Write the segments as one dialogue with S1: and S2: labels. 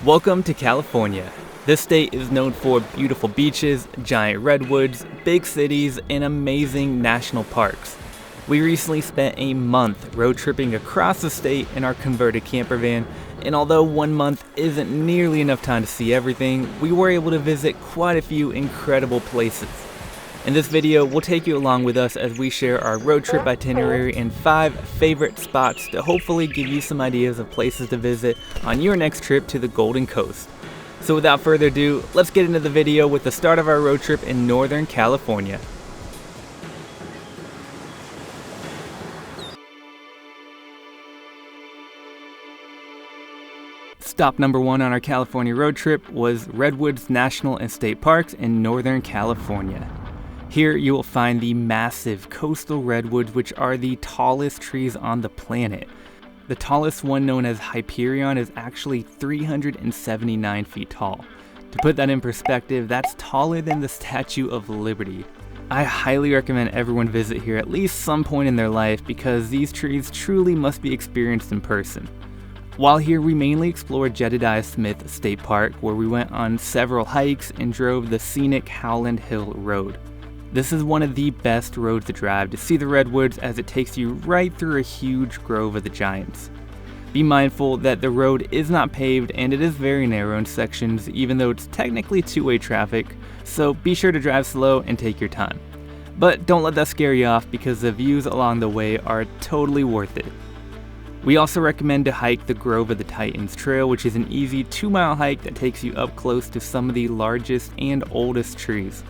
S1: Welcome to California. This state is known for beautiful beaches, giant redwoods, big cities, and amazing national parks. We recently spent a month road tripping across the state in our converted camper van, and although 1 month isn't nearly enough time to see everything, we were able to visit quite a few incredible places. In this video, we'll take you along with us as we share our road trip itinerary and 5 favorite spots to hopefully give you some ideas of places to visit on your next trip to the Golden Coast. So without further ado, let's get into the video with the start of our road trip in Northern California. Stop number 1 on our California road trip was Redwoods National and State Parks in Northern California. Here you will find the massive coastal redwoods, which are the tallest trees on the planet. The tallest one, known as Hyperion, is actually 379 feet tall. To put that in perspective, that's taller than the Statue of Liberty. I highly recommend everyone visit here at least some point in their life because these trees truly must be experienced in person. While here, we mainly explored Jedediah Smith State Park, where we went on several hikes and drove the scenic Howland Hill Road. This is one of the best roads to drive to see the redwoods, as it takes you right through a huge grove of the giants. Be mindful that the road is not paved and it is very narrow in sections, even though it's technically two-way traffic, so be sure to drive slow and take your time. But don't let that scare you off, because the views along the way are totally worth it. We also recommend to hike the Grove of the Titans Trail, which is an easy 2-mile hike that takes you up close to some of the largest and oldest trees.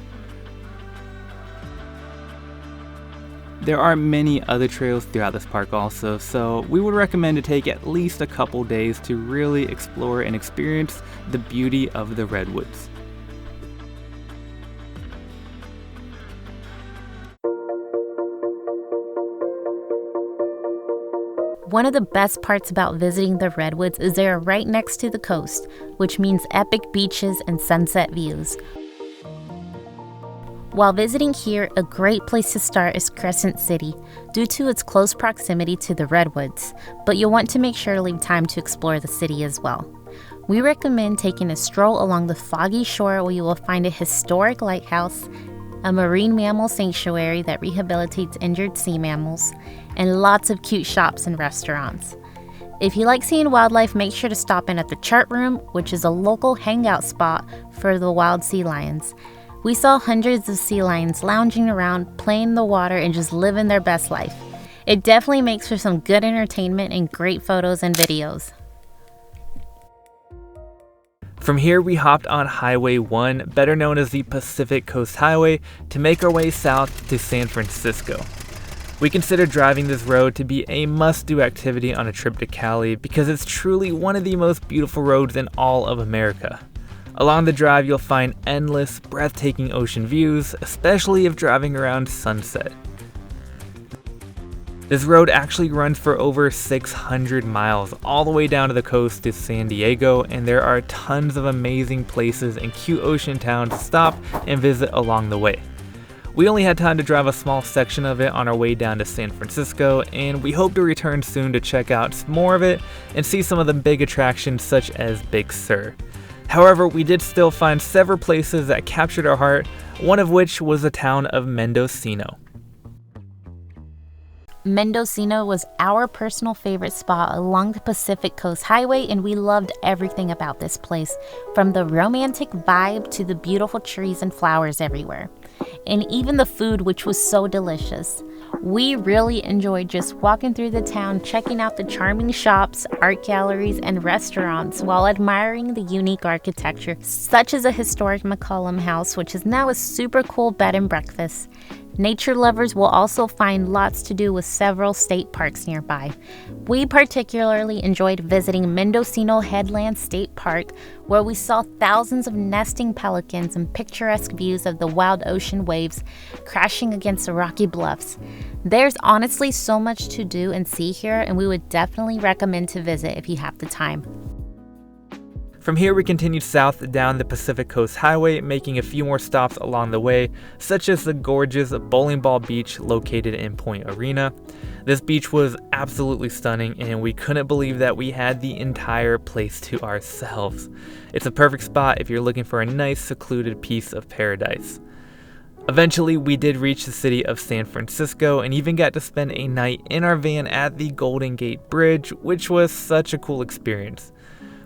S1: There are many other trails throughout this park also, so we would recommend to take at least a couple days to really explore and experience the beauty of the redwoods.
S2: One of the best parts about visiting the redwoods is they are right next to the coast, which means epic beaches and sunset views. While visiting here, a great place to start is Crescent City, due to its close proximity to the redwoods, but you'll want to make sure to leave time to explore the city as well. We recommend taking a stroll along the foggy shore, where you will find a historic lighthouse, a marine mammal sanctuary that rehabilitates injured sea mammals, and lots of cute shops and restaurants. If you like seeing wildlife, make sure to stop in at the Chart Room, which is a local hangout spot for the wild sea lions. We saw hundreds of sea lions lounging around, playing in the water, and just living their best life. It definitely makes for some good entertainment and great photos and videos.
S1: From here, we hopped on Highway 1, better known as the Pacific Coast Highway, to make our way south to San Francisco. We consider driving this road to be a must-do activity on a trip to Cali because it's truly one of the most beautiful roads in all of America. Along the drive, you'll find endless, breathtaking ocean views, especially if driving around sunset. This road actually runs for over 600 miles, all the way down to the coast to San Diego, and there are tons of amazing places and cute ocean towns to stop and visit along the way. We only had time to drive a small section of it on our way down to San Francisco, and we hope to return soon to check out more of it and see some of the big attractions such as Big Sur. However, we did still find several places that captured our heart, one of which was the town of Mendocino.
S2: Mendocino was our personal favorite spot along the Pacific Coast Highway, and we loved everything about this place, from the romantic vibe to the beautiful trees and flowers everywhere, and even the food, which was so delicious. We really enjoyed just walking through the town, checking out the charming shops, art galleries, and restaurants while admiring the unique architecture, such as a historic McCollum house, which is now a super cool bed and breakfast. Nature lovers will also find lots to do with several state parks nearby. We particularly enjoyed visiting Mendocino Headland State Park, where we saw thousands of nesting pelicans and picturesque views of the wild ocean waves crashing against the rocky bluffs. There's honestly so much to do and see here, and we would definitely recommend to visit if you have the time.
S1: From here we continued south down the Pacific Coast Highway, making a few more stops along the way, such as the gorgeous Bowling Ball Beach located in Point Arena. This beach was absolutely stunning, and we couldn't believe that we had the entire place to ourselves. It's a perfect spot if you're looking for a nice secluded piece of paradise. Eventually, we did reach the city of San Francisco and even got to spend a night in our van at the Golden Gate Bridge, which was such a cool experience.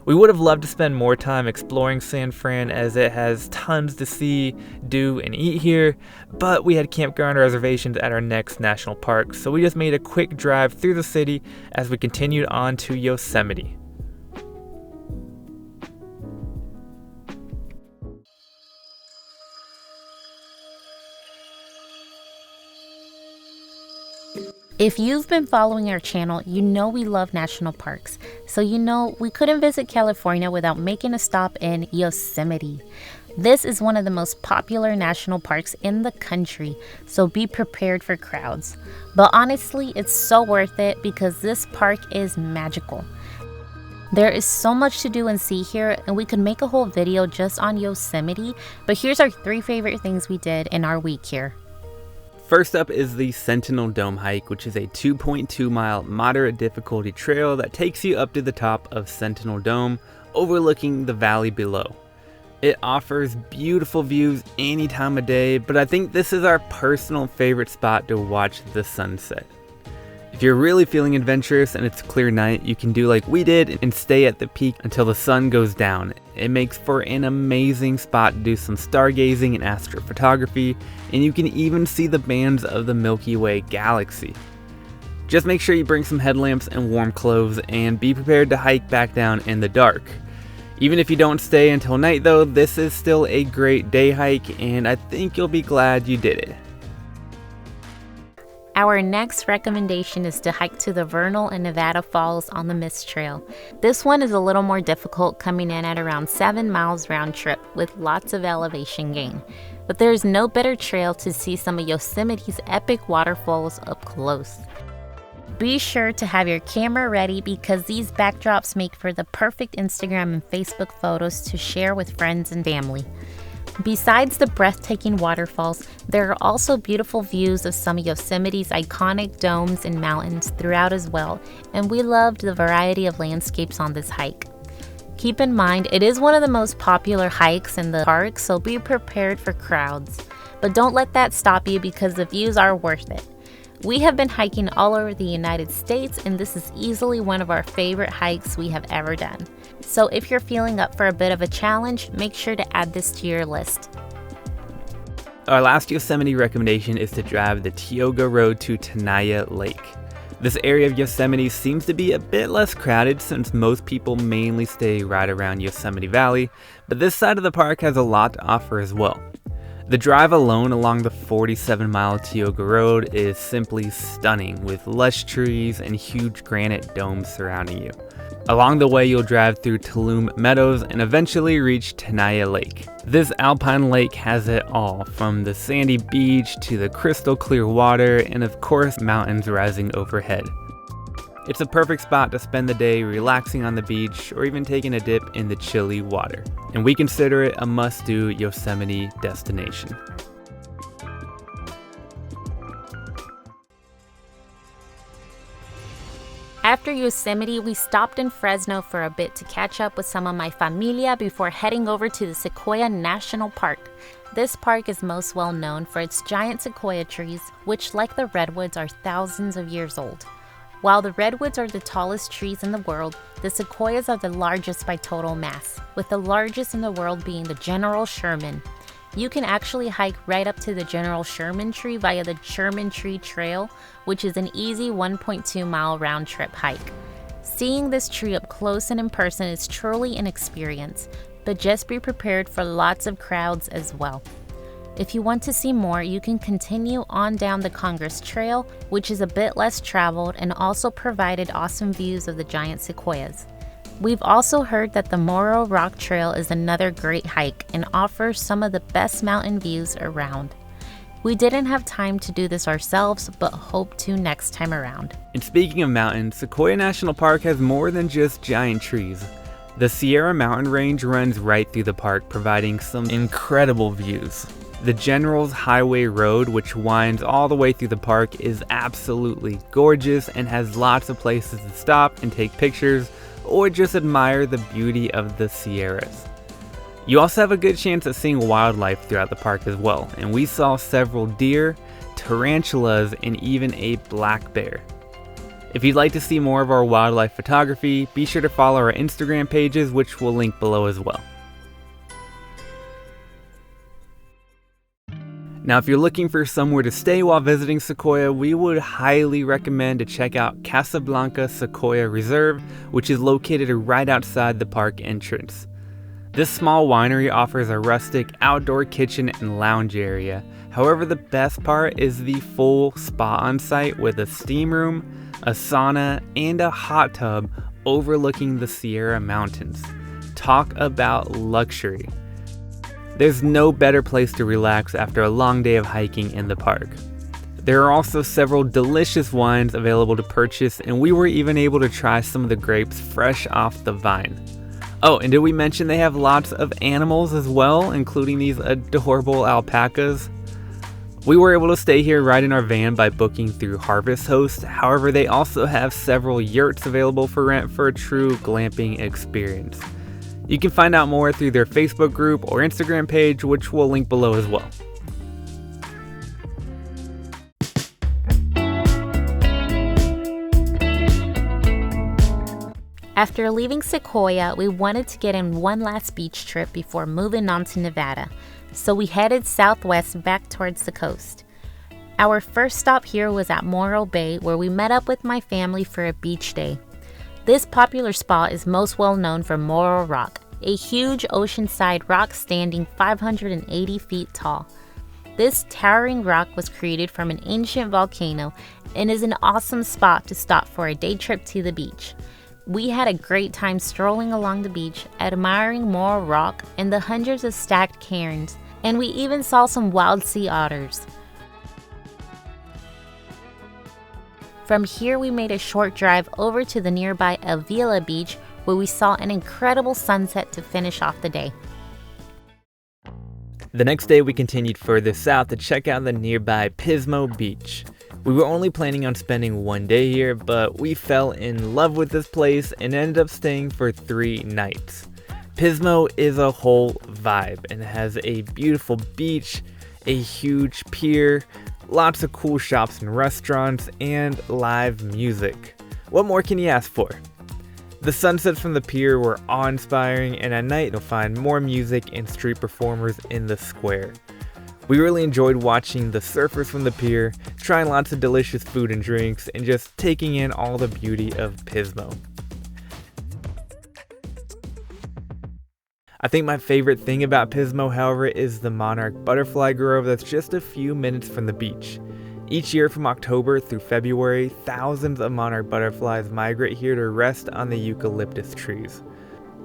S1: We would have loved to spend more time exploring San Fran as it has tons to see, do, and eat here, but we had campground reservations at our next national park, so we just made a quick drive through the city as we continued on to Yosemite.
S2: If you've been following our channel, you know we love national parks. So you know we couldn't visit California without making a stop in Yosemite. This is one of the most popular national parks in the country, so be prepared for crowds. But honestly, it's so worth it because this park is magical. There is so much to do and see here, and we could make a whole video just on Yosemite, but here's our 3 favorite things we did in our week here.
S1: First up is the Sentinel Dome hike, which is a 2.2 mile moderate difficulty trail that takes you up to the top of Sentinel Dome, overlooking the valley below. It offers beautiful views any time of day, but I think this is our personal favorite spot to watch the sunset. If you're really feeling adventurous and it's a clear night, you can do like we did and stay at the peak until the sun goes down. It makes for an amazing spot to do some stargazing and astrophotography, and you can even see the bands of the Milky Way galaxy. Just make sure you bring some headlamps and warm clothes and be prepared to hike back down in the dark. Even if you don't stay until night though, this is still a great day hike, and I think you'll be glad you did it.
S2: Our next recommendation is to hike to the Vernal and Nevada Falls on the Mist Trail. This one is a little more difficult, coming in at around 7 miles round trip with lots of elevation gain. But there is no better trail to see some of Yosemite's epic waterfalls up close. Be sure to have your camera ready because these backdrops make for the perfect Instagram and Facebook photos to share with friends and family. Besides the breathtaking waterfalls, there are also beautiful views of some of Yosemite's iconic domes and mountains throughout as well, and we loved the variety of landscapes on this hike. Keep in mind, it is one of the most popular hikes in the park, so be prepared for crowds. But don't let that stop you because the views are worth it. We have been hiking all over the United States, and this is easily one of our favorite hikes we have ever done. So if you're feeling up for a bit of a challenge, make sure to add this to your list.
S1: Our last Yosemite recommendation is to drive the Tioga Road to Tenaya Lake. This area of Yosemite seems to be a bit less crowded since most people mainly stay right around Yosemite Valley, but this side of the park has a lot to offer as well. The drive alone along the 47-mile Tioga Road is simply stunning, with lush trees and huge granite domes surrounding you. Along the way, you'll drive through Tulum Meadows and eventually reach Tenaya Lake. This alpine lake has it all, from the sandy beach to the crystal clear water and of course mountains rising overhead. It's a perfect spot to spend the day relaxing on the beach or even taking a dip in the chilly water, and we consider it a must-do Yosemite destination.
S2: After Yosemite, we stopped in Fresno for a bit to catch up with some of my familia before heading over to the Sequoia National Park. This park is most well known for its giant sequoia trees, which, like the redwoods, are thousands of years old. While the redwoods are the tallest trees in the world, the sequoias are the largest by total mass, with the largest in the world being the General Sherman. You can actually hike right up to the General Sherman tree via the Sherman Tree Trail, which is an easy 1.2 mile round trip hike. Seeing this tree up close and in person is truly an experience, but just be prepared for lots of crowds as well. If you want to see more, you can continue on down the Congress Trail, which is a bit less traveled and also provided awesome views of the giant sequoias. We've also heard that the Morro Rock Trail is another great hike and offers some of the best mountain views around. We didn't have time to do this ourselves, but hope to next time around.
S1: And speaking of mountains, Sequoia National Park has more than just giant trees. The Sierra Mountain Range runs right through the park, providing some incredible views. The General's Highway Road, which winds all the way through the park, is absolutely gorgeous and has lots of places to stop and take pictures or just admire the beauty of the Sierras. You also have a good chance at seeing wildlife throughout the park as well, and we saw several deer, tarantulas, and even a black bear. If you'd like to see more of our wildlife photography, be sure to follow our Instagram pages, which we'll link below as well. Now, if you're looking for somewhere to stay while visiting Sequoia, we would highly recommend to check out Casablanca Sequoia Reserve, which is located right outside the park entrance. This small winery offers a rustic outdoor kitchen and lounge area. However, the best part is the full spa on site with a steam room, a sauna, and a hot tub overlooking the Sierra Mountains. Talk about luxury. There's no better place to relax after a long day of hiking in the park. There are also several delicious wines available to purchase, and we were even able to try some of the grapes fresh off the vine. Oh, and did we mention they have lots of animals as well, including these adorable alpacas? We were able to stay here right in our van by booking through Harvest Host. However, they also have several yurts available for rent for a true glamping experience. You can find out more through their Facebook group or Instagram page, which we'll link below as well.
S2: After leaving Sequoia, we wanted to get in one last beach trip before moving on to Nevada, so we headed southwest back towards the coast. Our first stop here was at Morro Bay, where we met up with my family for a beach day. This popular spot is most well known for Morro Rock, a huge oceanside rock standing 580 feet tall. This towering rock was created from an ancient volcano and is an awesome spot to stop for a day trip to the beach. We had a great time strolling along the beach, admiring Morro Rock and the hundreds of stacked cairns, and we even saw some wild sea otters. From here, we made a short drive over to the nearby Avila Beach, where we saw an incredible sunset to finish off the day.
S1: The next day, we continued further south to check out the nearby Pismo Beach. We were only planning on spending one day here, but we fell in love with this place and ended up staying for 3 nights. Pismo is a whole vibe and has a beautiful beach, a huge pier, lots of cool shops and restaurants, and live music. What more can you ask for? The sunsets from the pier were awe-inspiring, and at night you'll find more music and street performers in the square. We really enjoyed watching the surfers from the pier, trying lots of delicious food and drinks, and just taking in all the beauty of Pismo. I think my favorite thing about Pismo, however, is the monarch butterfly grove that's just a few minutes from the beach. Each year from October through February, thousands of monarch butterflies migrate here to rest on the eucalyptus trees.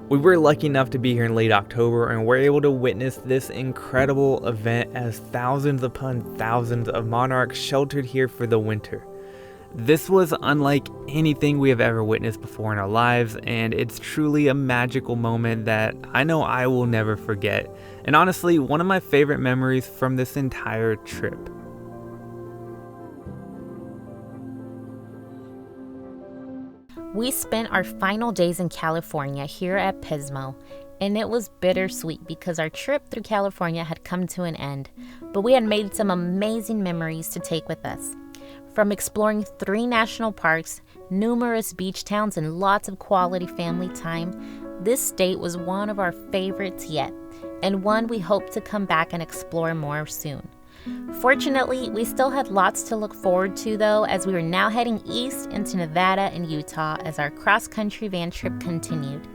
S1: We were lucky enough to be here in late October and were able to witness this incredible event as thousands upon thousands of monarchs sheltered here for the winter. This was unlike anything we have ever witnessed before in our lives, and it's truly a magical moment that I know I will never forget, and honestly, one of my favorite memories from this entire trip.
S2: We spent our final days in California here at Pismo, and it was bittersweet because our trip through California had come to an end, but we had made some amazing memories to take with us. From exploring 3 national parks, numerous beach towns, and lots of quality family time, this state was one of our favorites yet, and one we hope to come back and explore more soon. Fortunately, we still had lots to look forward to though, as we were now heading east into Nevada and Utah as our cross-country van trip continued.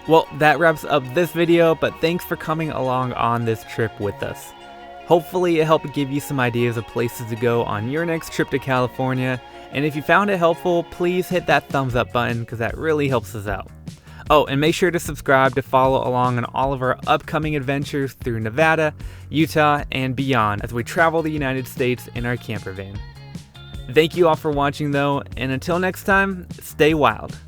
S1: Well, that wraps up this video, but thanks for coming along on this trip with us. Hopefully it helped give you some ideas of places to go on your next trip to California, and if you found it helpful, please hit that thumbs up button because that really helps us out. Oh, and make sure to subscribe to follow along on all of our upcoming adventures through Nevada, Utah, and beyond as we travel the United States in our camper van. Thank you all for watching though, and until next time, stay wild.